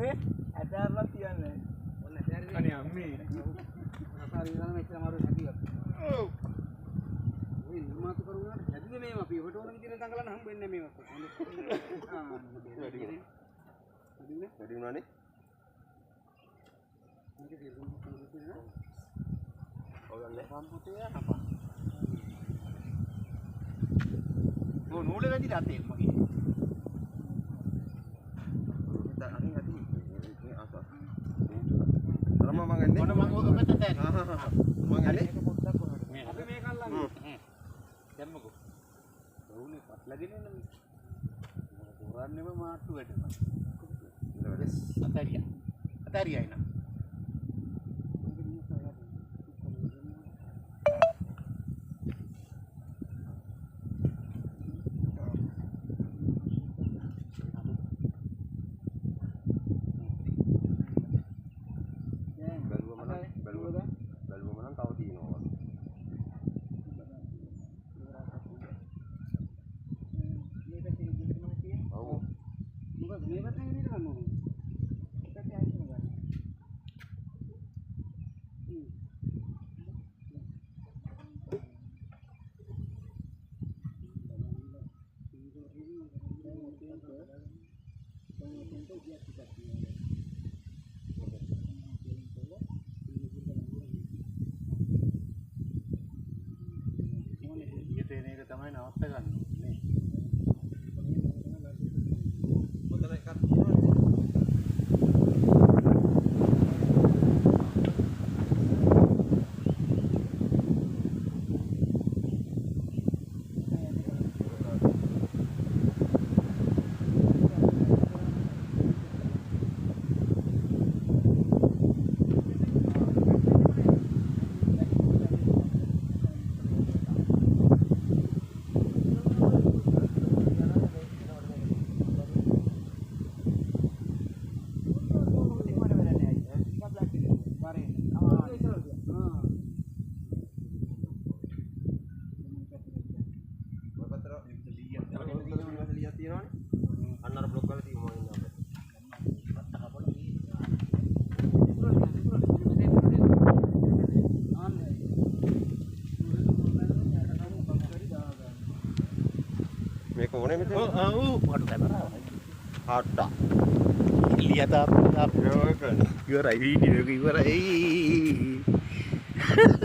නේ අදාරලා තියන්නේ ඔන්න ඇදාරේ අනේ අම්මේ රසාරි ඉඳලා මෙච්චර අමාරු හැදියා ඔව් ඔය නිර්මාතු කරුණාට හැදුවේ මේව අපි ඔබට ඕන විදිහට දඟලන්න හම්බ වෙන්නේ මේවත් වැඩි වුණානේ මේක දෙන්න පුළුවන් ඔයගොල්ලෝ සම්පූර්ණය හපා ඕ නූල වැඩි රතේ මගේ අනිත් ඇති මේ ආසස් තරම මම ගන්නේ මොන මම ඔක පැත්තට දැන් මම ගන්නේ මේක පොඩ්ඩක් කොහොමද මේ අපි මේක අල්ලන්නේ දැම්මකෝ වුනේ පටලගෙන ඉන්න මේ පොරන්නේම මාට්ටු වැටෙනවා අතරියා එන තමයි නවත්ත ගන්න නේ මොකද එකක් මේක ඕනේ මෙතන ඔව් මට දැනනවා හාට්ටා ඉලියට අපිට ඉවරයි වීඩියෝ එක ඉවරයි